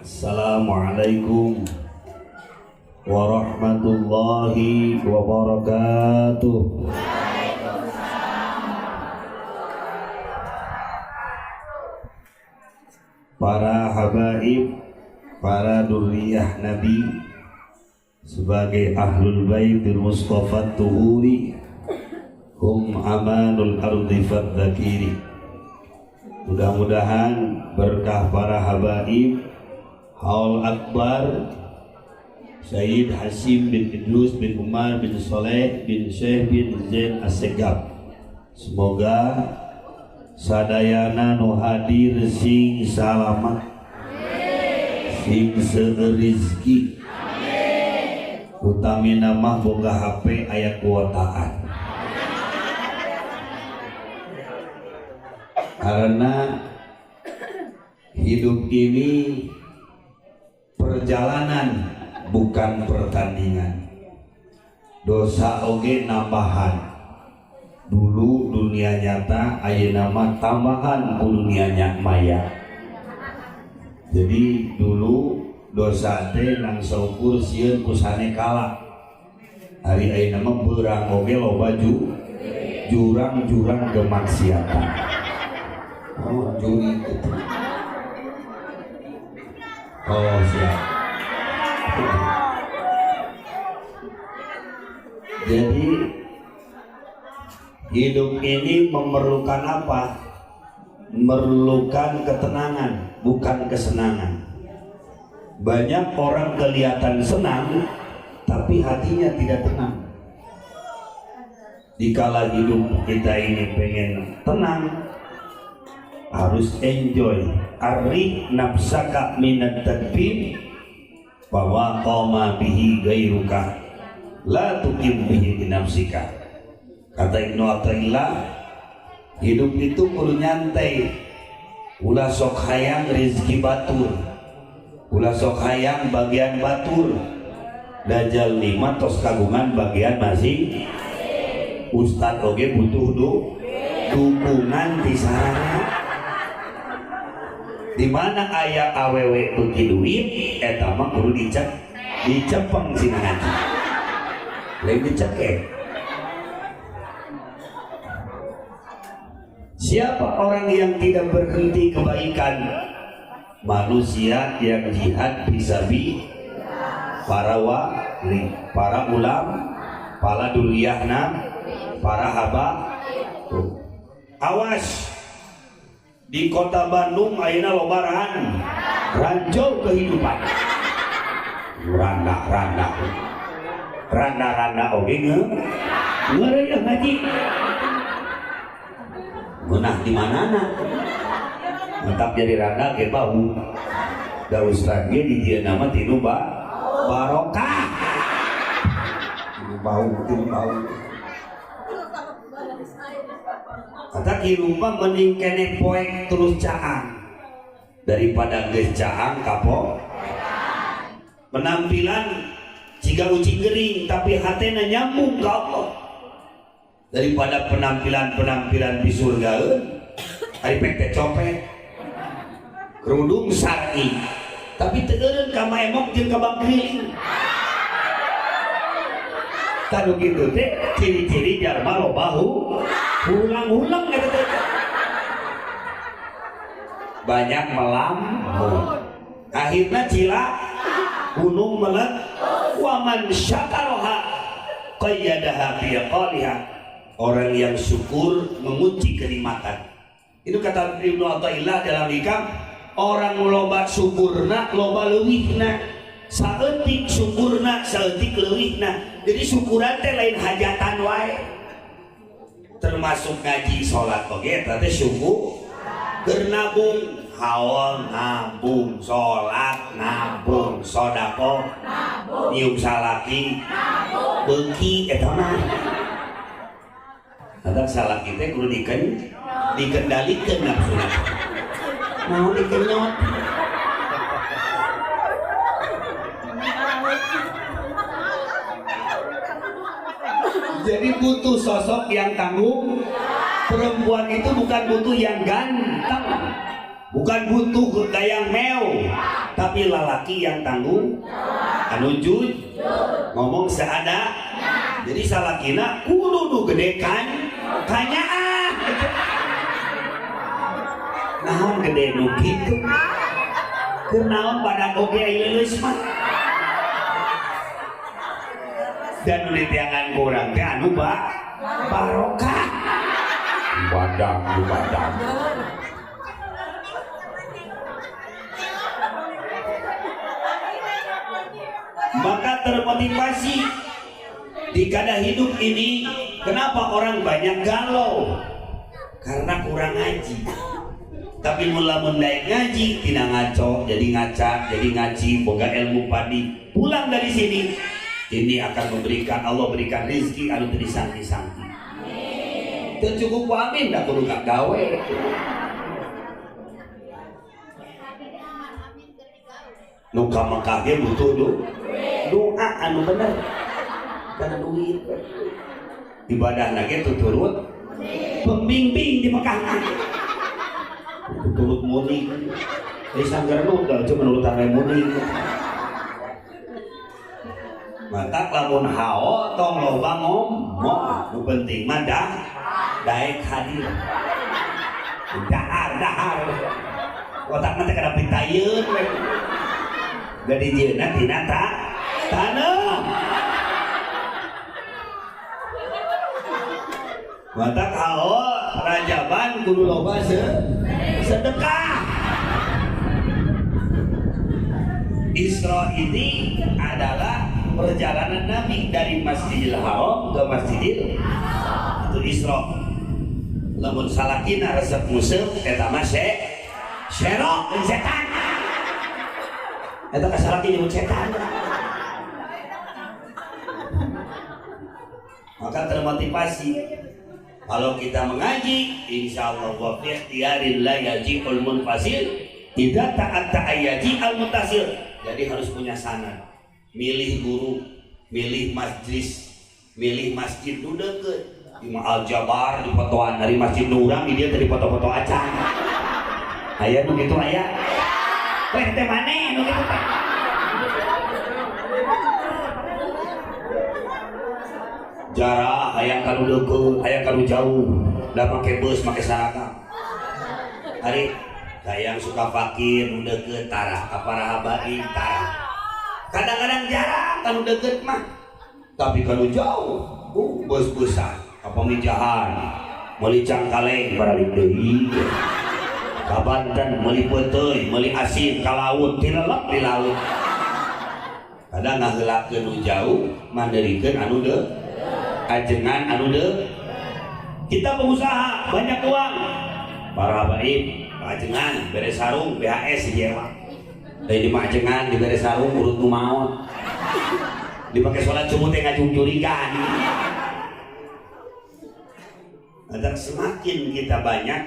Assalamualaikum warahmatullahi wabarakatuh. Para habaib, para durriyah Nabi, sebagai ahlul baitil Mustafa tuhuri, hum amanul ardi fadzakiri. Mudah-mudahan berkah para habaib, haul akbar Sayyid Hasim bin Idrus bin Umar bin Soleh bin Syekh bin Zain As-Segaf, semoga sadayana nu hadir sing salamat, sing seurizki, utami nama boga HP aya kuotaan, karena hidup ini perjalanan bukan pertandingan. Dosa oge nambahan. Dulu dunia nyata, ayeuna mah tambahan ku dunia maya. Jadi dulu dosa teh nang saukur sieun ku sanekala. Hari ayeuna mah beurang oge loba jurang-jurang kemaksiatan. Oh, juri itu. Oh, siap. Jadi hidup ini memerlukan apa? Memerlukan ketenangan, bukan kesenangan. Banyak orang kelihatan senang, tapi hatinya tidak tenang. Dikala hidup kita ini pengen tenang, harus enjoy. Arif nafsaka minat tadbir, bahwa qoma bihi gairuka la tukim bihi nafsika. Kata Ibnu Athaillah, hidup itu kudu nyantai, ulah sok hayang rezeki batur, ulah sok hayang bagian batur, dajal lima tos kagungan bagian masing. Ustad oge butuh dukungan di sarana. Di mana aya awewe beuki duit, eta mah kudu dicepeng sina ngaji. Lain dicekek. Siapa orang yang tidak berhenti kebaikan? Manusia yang jihad fisabilillah, para wali, para ulama, para duriyahna, para haba. Awas, di kota Bandung ayeuna loba ranjau kehidupan. Randa oge ngeureuh ngaji. Meunah di manana? Tetap jadi randa ge bau. Da ustad ge di dieu nama tinu barokah. Bau. Kata kirupa mending kene poek terus caang daripada geus caang kapok. Penampilan jika uci gering tapi hatena nyambung ke Allah, daripada penampilan di surga ari pek copet kerudung syar'i tapi teu eureun ka maemok jeung ka bangkeuling. Kanu kitu teh ciri-ciri jalma loba ulang-ulang eta teh. Banyak melamun, akhirna cilak gunung melek. Wa man syakaraha qayyadaha bi qaliha. Orang yang syukur mengunci kenikmatan. Itu kata Ibnu Athaillah dalam hikam, orang loba syukurna loba leuwihna, saeutik syukurna saeutik leuwihna. Jadi syukuran teh lain hajatan wae, termasuk ngaji salat oge eta teh syukur. Keur nabung haul nabung, salat nabung, sedekah nabung, nyium salaki nabung, beuki eta mah. Ada salaki teh kudu dikendalikeun nafsuna. Mau dikenyot. Jadi butuh sosok yang tanggung. Perempuan itu bukan butuh yang ganteng, bukan butuh gayang meo, tapi lalaki yang tanggung, anu ngomong seada. Jadi salakina kudu nu gedekan kanyaan. Naon gede nu kitu? Keur naon pada oge leuleus mah. Dan nitiangan kurang teh anu barokah. Badak. Maka termotivasi di kada hidup ini. Kenapa orang banyak galau? Karena kurang ngaji. Tapi mula-mula ngaji tidak ngaco, jadi ngaca, jadi ngaji, boga ilmu padi. Pulang dari sini, ini akan memberikan Allah berikan rezeki anu teu disangki-sangki. Teu cukup amin dah kudu gawe. Nu ka Mekah ge butuh doa anu bener. Dan duit. Ibadah lagi tuturut pembimbing di Mekah. Turut mudik. Di sanggar nunggal cuma nurut ame mudik. Mata lamun hao tong loba ngomong. Nu penting mah daek hadir. Dahar. Otak mah teh kada pitayeun we. Gadi jeuna tina taneuh. Mata hao rajaban kudu loba sedekah. Isra ini adalah perjalanan Nabi dari Masjidil Haram ke Masjidil itu Isra. Lamun salakina resep muslim eta mah syerok dan setan. Eta kasalaki nyebut setan. Maka termotivasi kalau kita mengaji, insya Allah wa fi ikhtiyarin la yaji'ul munfasil, tidak ta'at ta'ayyaji al-mutasir. Jadi harus punya sanad. Milih guru, milih majlis, milih masjid nu deukeut. Di Al-Jabar di fotoan dari masjid nu urang di dia tadi foto-foto acan. Aya nu kitu aya. Weh teh maneh nu kitu teh. Jarak hayang kanu deukeut, hayang kanu jauh, da make bus, make saraka. Hari hayang suka fakir nu deukeut tara, kaparaha baik tara. Kadang-kadang jarak kanu deukeut mah, tapi kanu jauh, bus-busan, kapamijahan, meuli Cangkaleng baralik deui. Ka Banten meuli peuteuy, meuli asin ka laut, tilelep di laut. Kadang ngaheulakeun nu jauh, manderikeun anu ajengan anu kita pengusaha banyak uang para habaib ajengan beres sarung BHS dijewa dari di ajengan di beres sarung urut nu maot dipakai sholat subuh teh ngajung-jurigan. Dan semakin kita banyak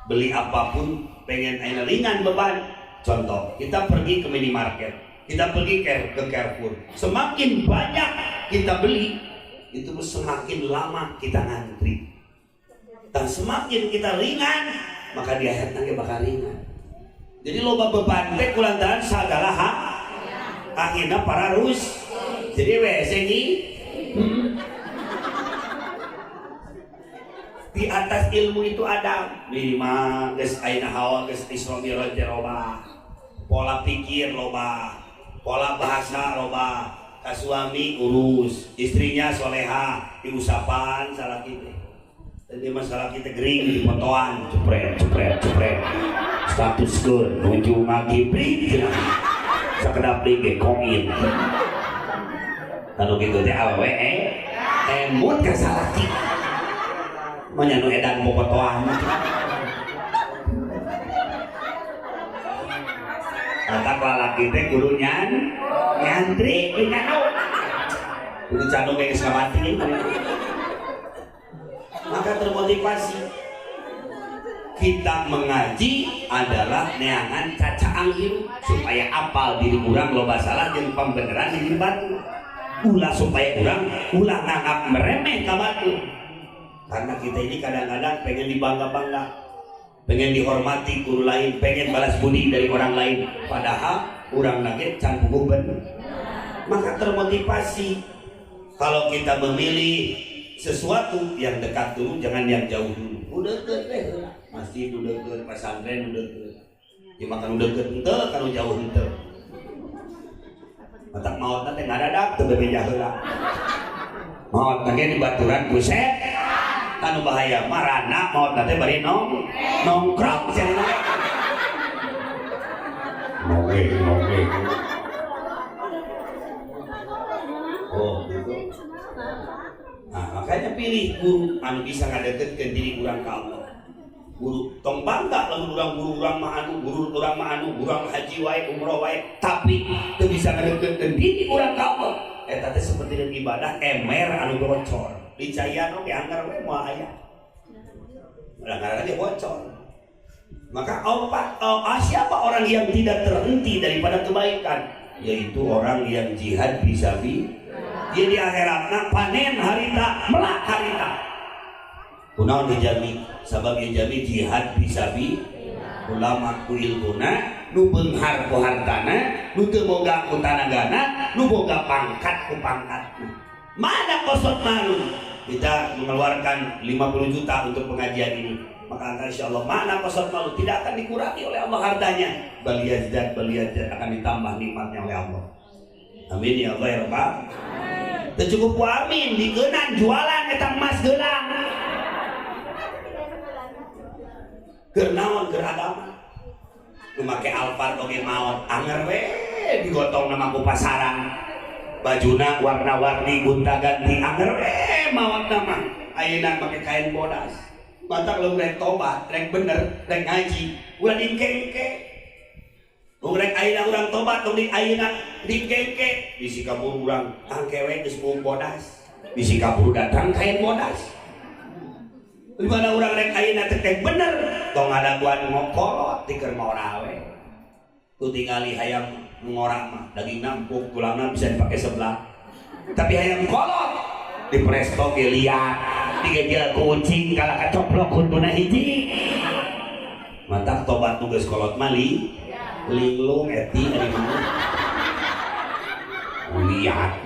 beli apapun pengen aina ringan beban. Contoh kita pergi ke minimarket, kita pergi ke Carrefour, semakin banyak kita beli itu semakin lama kita ngantri, dan semakin kita ringan maka di akhirat nanti bakal ringan. Jadi loba beban teh kulantaran sagala hak akhirnya para rus jadi WC ini di atas ilmu itu ada minimal geus aina hawa geus Isra Mi'raj loba, pola pikir loba, pola bahasa loba. Suami urus, istrinya soleha, diusapan salah kita. Jadi masalah kita gering di fotoan, cepret, status good, nuju ngagibrik, sekedap lagi koin. Lalu gitu teh awe, emut ke salah kita, menyanu edan mau fotoan. Kata lalaki teh gurunya nyantri nyanu udah candung kayak mati. Maka termotivasi kita mengaji adalah neangan cacaang hirup supaya apal diri kurang loba salah jeung pambeneran di batu ulah supaya kurang ulah nganggap meremeh ka batu. Karena kita ini kadang-kadang pengen dibangga-bangga pengen dihormati guru lain, pengen balas budi dari orang lain, padahal orang nugget can guben. Maka termotivasi kalau kita memilih sesuatu yang dekat dulu, jangan yang jauh dulu. Udah deket masjid, udah deket pesantren, udah deket. Ya makan udah deket ente, kalau jauh ente. Matak maut nanti nggak ada tuh berbeda heula. Maut nanti di baturan buset. Kanu bahaya marana maut nanti bari nongkrong cenah. Noge. Oh gitu. Nah makanya pilih guru anu bisa ngadeketkeun diri urang ka Allah. Guru tong bangga lamun guru urang mah anu urang haji wae umroh wae tapi teu bisa ngadeketkeun diri urang ka Allah. Eta teh seperti dengan ibadah emer anu bocor. Dicayan oke anggar we moal aya. Kadang-kadang dia bocor. Maka siapa orang yang tidak terhenti daripada kebaikan? Yaitu orang yang jihad fisabilillah. Dia di akhiratna panen harita, melak harita. Kunaon dijami? Sabab dijami jihad fisabilillah. Ulama ku ilmuna, nu beunghar ku hartana, nu teu boga ku tanagana, nu boga pangkat ku pangkatna. Mana kosot malu? Kita mengeluarkan 50 juta untuk pengajian ini. Maka insyaallah mana kosot malu tidak akan dikurangi oleh Allah hartanya. Baliyazdat akan ditambah nikmatnya oleh Allah. Amin ya Allah ya Rabbal. Teu cukup ku amin digeunang jualan eta emas geulang. Keur naon keur agama. Nu make Alphard oge maot anger we digotong nama ku pasaran. Bajuna warna-warni gonta-ganti anger we maot nama. Ayeuna make kain bodas. Mata belum rek tobat, rek bener, rek ngaji, ulah dingkengke. Rek ayeuna urang tobat, tong di ayeuna dingkengke. Bisi kabur urang angkewe geus mung bodas. Bisi kabur datang kain bodas. Di mana urang rek ayeuna teh bener, tong ngadaguan ngokolot dikeun ngora we. Tu tingali hayam ngora mah, dagingna empuk, tulangna bisa dipake sebelah. Tapi hayam kolot di presto ge liat. Digejel kucing kalau kecoplok kuntuna hiji mantap tobat tugas kolot mali linglung eti dari mana lihat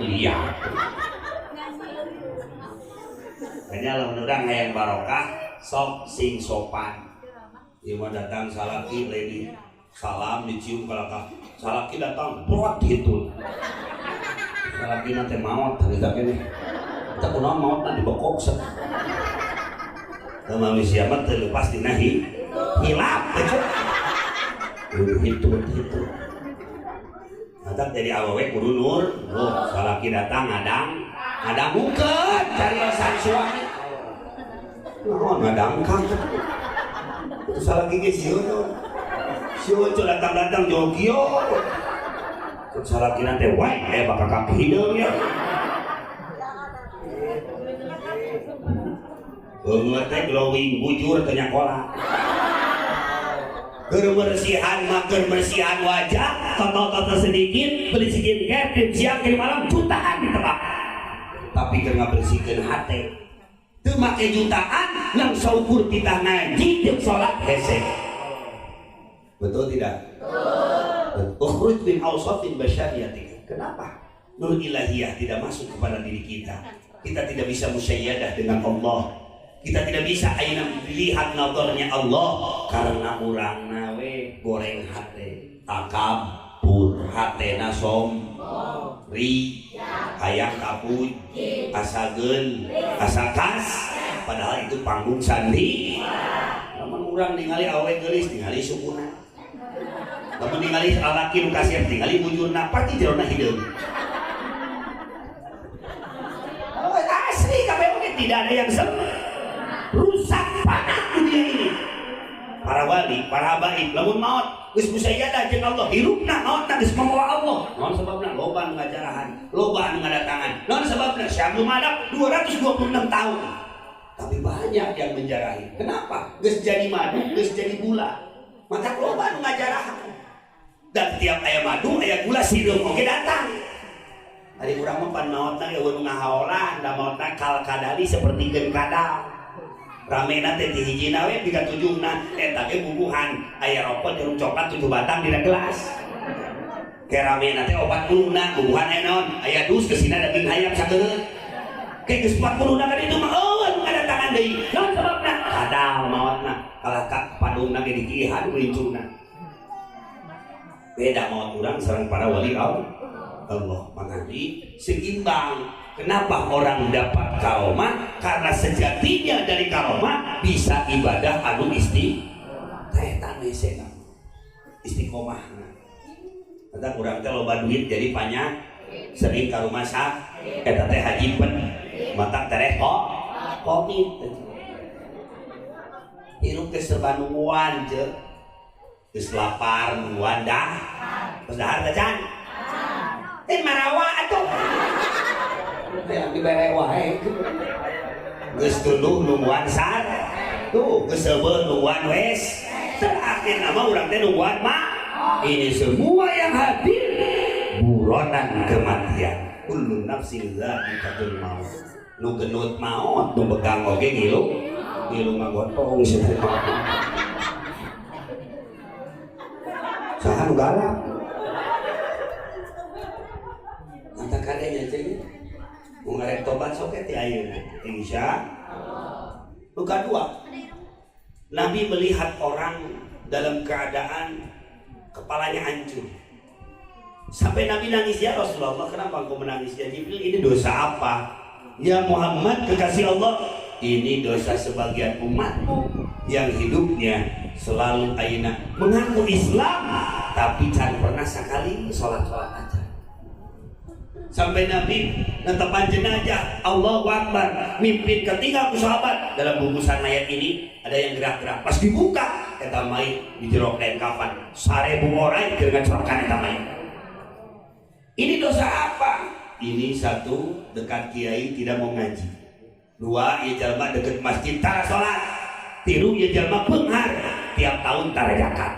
kayaknya lamun urang hayang barokah sok sing sopan ieu mah datang salaki lady salam dicium kalaka salaki datang brot gitu salaki nanti maot harita kene kita kunaon maot na dibokok set sama manusia mah teu lepas dina hilap itu mantap jadi awewe kudu nur salaki datang ngadang mungkeun cari alasan suami naon ngadangkang salaki ge sieun datang jogio salaki nanti wae bakal kaki hideung ya. Beungeut teh glowing bujur teh nyakola. Kebersihan wajah, toto sedikit, beli skincare, tim siang kiri malam jutaan di tempat. Tapi keur ngabersihkeun hate. Teu make jutaan yang saukur kita ngaji jeung salat hese. Betul tidak? Betul. Ukhruj min awsatin basyariyati. Kenapa? Nur ilahiyah tidak masuk kepada diri kita. Kita tidak bisa musayyadah dengan Allah. Kita tidak bisa ayeuna melihat nazarnya Allah karena urang nawe goreng hate takabur hatena somri hayang kapuji asageun asakas padahal itu panggung sandi. Lamun urang ningali awe geulis ningali sukuna. Lamun ningali lalaki nu kasir ningali bujurna pati jerona hideung. Asli kabeh oge tidak ada yang rusak panah dunia ini. Para wali, para habaib, lamun maut geus musayyadah jeung Allah, hirupna mautna geus membawa Allah. Naon sababna? Loba nu ngajarahan, loba nu ngadatangan. Naon sababna? Syekh Abdul Madab 226 tahun. Tapi banyak yang menjarahi. Kenapa? Geus jadi madu, geus jadi gula. Maka loba nu ngajarahan. Dan tiap aya madu, aya gula sireum oge datang. Ari urang mah pan maotna ge eueuh ngahaolan, da maotna kal kadali seperti gen kadal. rame nanti di hiji nawe tiga tujuhna eta ge bubuhan aya rokok jeruk coklat 7 batang dina gelas kayak rame nanti 40 bubuhan aya naon aya dus kesina daging hayam sakeut kayak geus 40 kan itu mah ada tangan deui naon sababna kadal maotna kalahkah padungna ge dikihan rincuna beda maot urang sareng para wali Allah mangandi seimbang. Kenapa orang dapat karomah? Karena sejatinya dari karomah bisa ibadah anu istiqomah. Kata kurang teh loba duit jadi banyak sering ka rumah sakit eta teh haji pen matak tereh komit hirup teh serba nungguan je geus lapar nungguan dah geus dahar teh can teh marawa atuh yang dibere wae geus tunduh nungguan sar tuh geus seubeuh nungguan wes terakhir nama urang teh nungguan mah ini semua yang hadir buronan kematian kullu nafsin dha'iqatul maut nu genut maut nu begang oge ngilu ngagotong semua saha nu galak anta kadenya jeung mau ngarek tobat soket ya ayeuna insya Allah. Kedua, Nabi melihat orang dalam keadaan kepalanya hancur sampai Nabi nangis, ya Rasulullah kenapa engkau menangis ya Jibril, ini dosa apa? Ya Muhammad kekasih Allah, ini dosa sebagian umatmu yang hidupnya selalu ayeuna mengaku Islam tapi jangan pernah sekali sholat aja. Sampai Nabi netepan jenazah Allahu Akbar mimpin ketiga sahabat. Dalam bungkusan ayat ini ada yang gerak-gerak pas dibuka eta mayit dijerok kain kafan 1000 orang dengan curakan eta mayit. Ini dosa apa? Ini satu, dekat kiai tidak mau ngaji. Dua, ieu jalma dekat masjid tara salat. Tilu, ieu jalma beunghar tiap tahun tara zakat.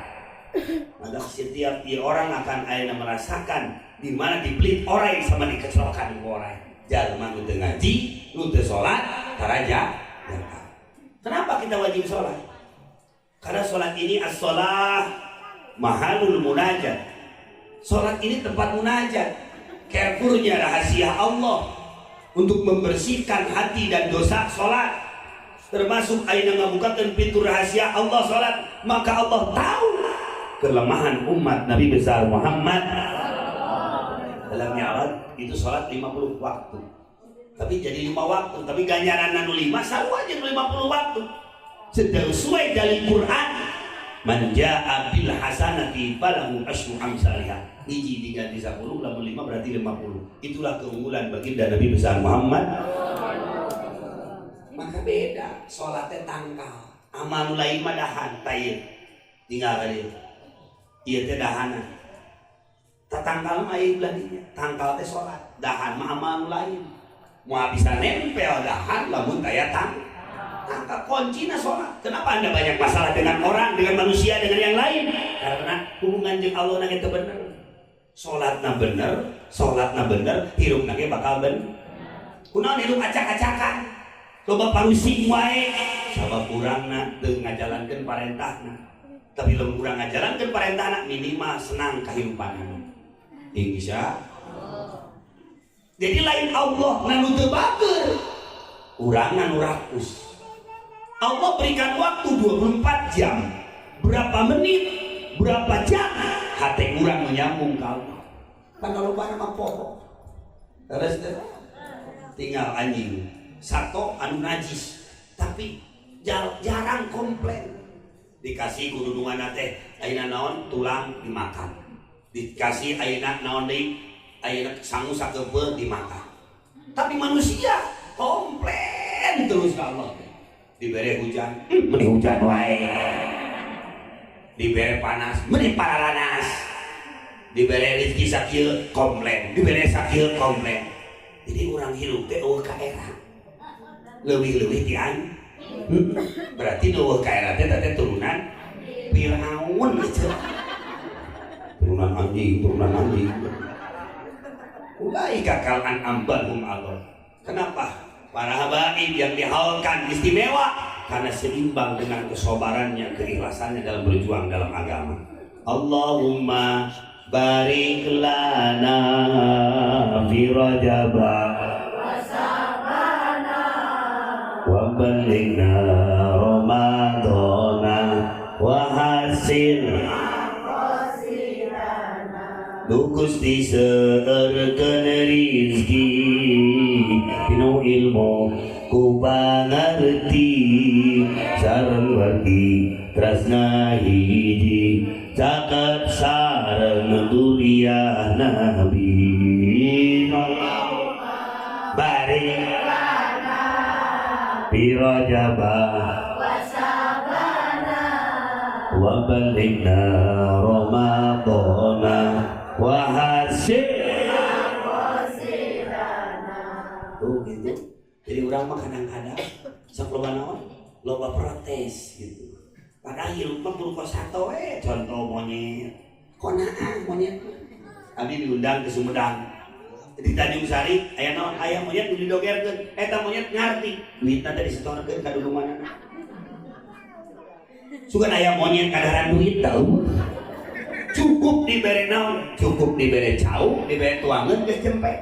Maka setiap orang akan ayeuna merasakan di mana dipelit orang sama dikecelakaan orang jalma nu teu ngaji nu teu salat taraja zakat. Kenapa kita wajib salat? Karena salat ini as-shalah mahalul munajat. Salat ini tempat munajat, kefurnya rahasia Allah untuk membersihkan hati dan dosa. Salat termasuk ayeuna ngabukakeun pintu rahasia Allah salat, maka Allah tahu kelemahan umat Nabi besar Muhammad. Dalam Mi'raj itu sholat 50 waktu tapi jadi 5 waktu tapi ganjaran anu 5 selalu aja 50 waktu sesuai dari Quran man ja'a bil hasanati falahu asyru amsalihha hiji diganti 10 lamun 5 berarti 50 itulah keunggulan baginda Nabi besar Muhammad. Maka beda sholatnya tangkal amal lain mah dahan tayyib tinggal kali ieu teh dahanan tatangkal mah ieu beladinya tangkal teh salat dahan mah amal lain moal bisa nempel dahan lamun taya tangkal kuncina salat. Kenapa Anda banyak masalah dengan orang, dengan manusia, dengan yang lain? Karena hubungan jeung Allah na teu bener. Salatna bener, hirupna ge bakal bener. Kunaon hirup acak-acakan loba parusing wae sabab urangna teu ngajalankeun parentahna. Tapi lamun urang ngajalankeun parentahna minimal senang kahirupanna. Insya jadi lain Allah nanu teu bager urang nanu rakus. Allah berikan waktu 24 jam berapa menit berapa jam hati urang menyambung ka Allah kan kalau banyak mah poho terus tinggal anjing sato anu najis tapi jarang komplain dikasih kudu nuana teh ayeuna naon tulang dimakan dikasih ayeuna naon deui ayeuna sangu sakeupeul dimakan tapi manusia komplain terus ka Allah dibere hujan mending hujan wae dibere panas mending paralanas dibere rezeki sakieu komplain dibere sakieu komplain. Jadi orang hirup teh eueuh ka era leuwih-leuwih ti an berarti eueuh ka era teh turunan Firaun gitu turunan anjing ulai kakal an ambalhum Allah. Kenapa? Para habaib yang dihaulkan istimewa karena seimbang dengan kesabarannya, keikhlasannya dalam berjuang dalam agama. Allahumma barik lana fi Rajab wa ballighna Ramadana wa hasil Du Gusti seurekeun rizki pinu ilmu ku pangarti sareng wargi tresna hiji caket sareng duriah nabi barik fi Rajab wa ballighna Ramadana wa hasilna tuh gitu. Jadi orang mah kadang-kadang sok loba naon loba protes gitu. Padahal hirup mah kudu kosato contoh monyet. Konaan monyet. Abi diundang ke Sumedang. Di Tanjung Sari aya naon aya monyet nu didogerkeun. Eta monyet ngarti duitna teh disetorkeun ka dudumanana. Sugan aya monyet kadaharan duit tahu. Cukup dibere naon, cukup dibere cau, dibere tuangeun geus jempek.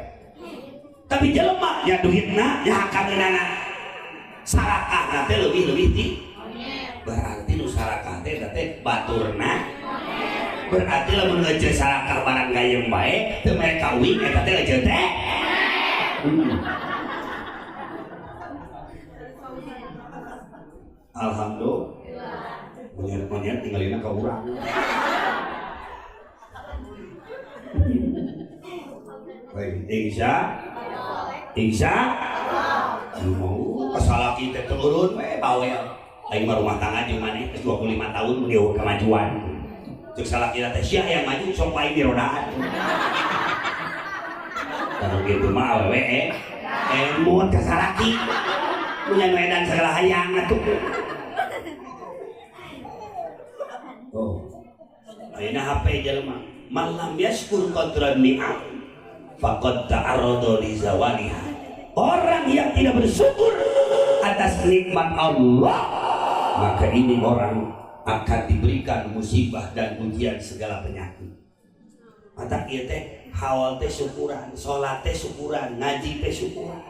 Tapi jelema nya duitna nya kageunana. Sarakahna teh leuwih-leuwih ti berarti nu sarakah teh baturna. Berarti lamun ngeuceul sarakah barang gayeng bae teu mere kawin eta teh ngeuceul teh. Alhamdulillah. Monyet-monyet tinggalina ka urang. Baik, Insya mau kesalahan kita turun bawel aing mah rumah tangga jeung maneh 25 tahun beliau kemajuan cek salah kita teh sia yang maju sok paing di rodaan kalau gitu mah awewe mun kasaraki punya medan segala hayang atuh oh ayeuna HP jelema malam yaskur qadran ni'am faqad ta'arrada li zawaliha. Orang yang tidak bersyukur atas nikmat Allah, maka ini orang akan diberikan musibah dan ujian segala penyakit. Mata ieu teh hawal teh syukuran, salat teh syukuran, ngaji teh syukuran.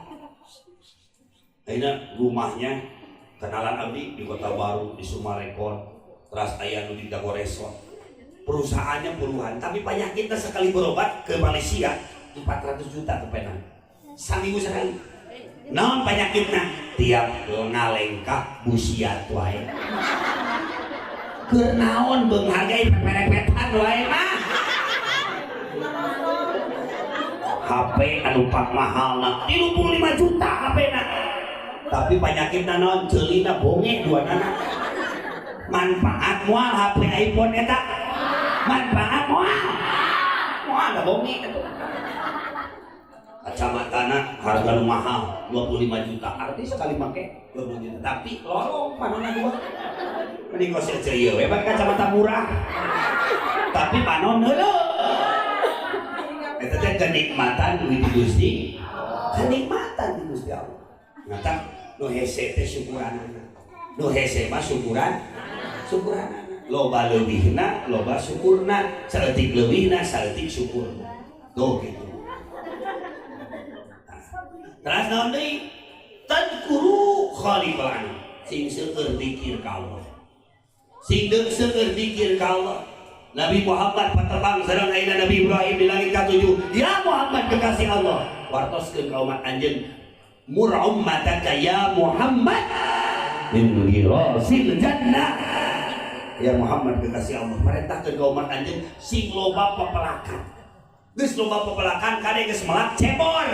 Ayeuna rumahnya kenalan abdi di Kota Baru, di Sumarekon, teras aya nu di Dago Resort. Perusahaannya puluhan, tapi penyakitnya sekali berobat ke Malaysia 400 juta kepenan saminggu sekali. Naon penyakitna tiap ngalengkah busiat wae. Keur naon beung hargai pepere-petan wae mah. HP anu pak mahalna 35 juta HP-na. Tapi penyakitna naon ceulina bonge duanana. Manfaat moal HP iPhone eta. Manfaat moal. Moal da bonge eta. Kacamatana harga nu mahal 25 juta arti sekali make 20 juta tapi lorong panonna dua mending kos aja ieu we kacamata murah tapi panon heuleuh eta teh kenikmatan duit Gusti kenikmatan di Gusti Allah ngata nu hese teh syukuranana nu hese mah syukuranana loba leuwihna loba syukurna saeutik leuwihna saeutik syukurna tuh gitu. Terus naon deui? Tadkuru khaliqan sing seueur dikir ka Allah. Sing seueur dikir ka Allah. Nabi Muhammad patepang sareng ayeuna Nabi Ibrahim di langit ka-7. Ya Muhammad kekasih Allah, wartoskeun ka umat anjeun mur ummataka ya Muhammad min ghirasil jannah. Ya Muhammad kekasih Allah, perintahkeun ka umat anjeun sing loba pepelakan. Geus loba pepelakan kade geus melak cebor.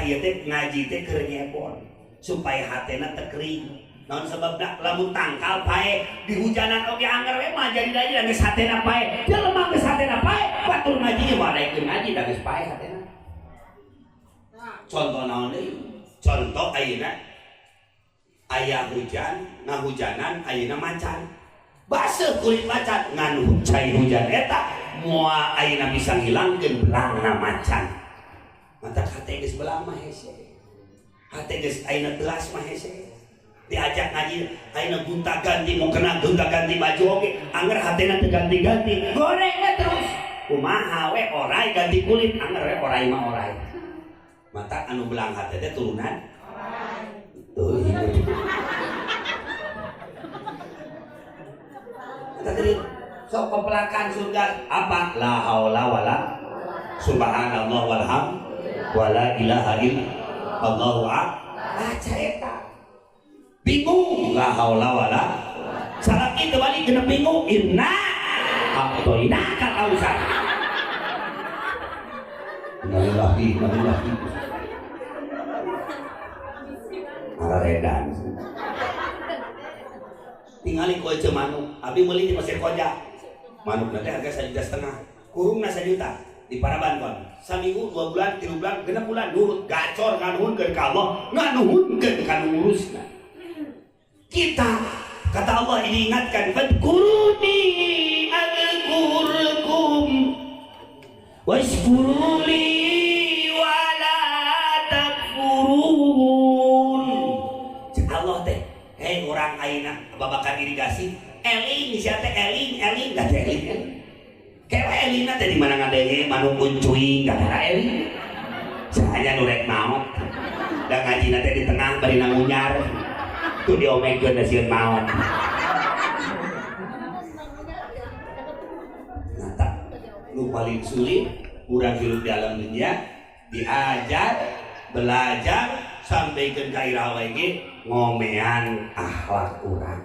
Ieu teh ngaji teh keur nyebor supaya hatena teu kering. Naon sababna lamun tangkal pae dihujanan oge anger we mah jadi geus hatena pae. Jelema geus hatena pae, batur ngaji mah daekeun ngaji da geus pae hatena. Contoh naon deui? Contoh ayeuna aya hujan, ngahujanan ayeuna macan. Baseuh kulit macan ngan cai hujan eta moal ayeuna bisa ngilangkeun belangna macan. Mata hate geus belah mah hese. Hate geus ayeuna telas mah hese. diajak ngaji ayeuna gonta-ganti mau kena gonta-ganti baju oge anger hatena teu ganti-ganti gorengna terus kumaha we orai ganti kulit anger we orai mah orai mata anu belang hate teh turunan tuh tadi sok kepelakan surga apa la haula wala subhanallah walham wala ilaha illallah baca eta bingung la haula wala salah itu balik kena bingung inna atoina ka kausan innalillahi wa inna ilaihi araredan tinggalin koe ce manuk abi meuli di Pasir Koja manuk nanti harga 1,5 juta kurungna 1 juta di Paraban kon saminggu 2 bulan 3 bulan 6 bulan nurut gacor nganuhunkeun ka Allah nganuhunkeun ka ngurusna kita kata Allah ini ingatkan fadkuruni azkurkum washkuruli wala takfurun Allah teh hei orang aina babakan irigasi eling sia teh eling da teh eling kewe elingna teh di mana ngadenge manuk kuncuing gara eling sahanya nu rek maot da ngajina teh di tengah bari nangunyar tuh diomekeun da sieun maot nah nu paling sulit urang hirup di alam dunia diajar belajar sampaikan ka iraha wae ngomean akhlak urang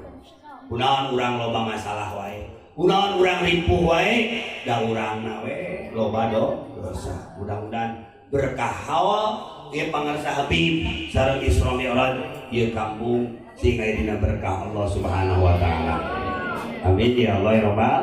kunaon urang loba masalah wae kunaon urang ripuh wae da urangna we loba dosa mudah-mudahan berkah hawa ieu pangarsa Habib sareng Isra Mi'raj ieu kampung sehingga dina berkah Allah Subhanahu wa taala amin ya Allah ya rabbal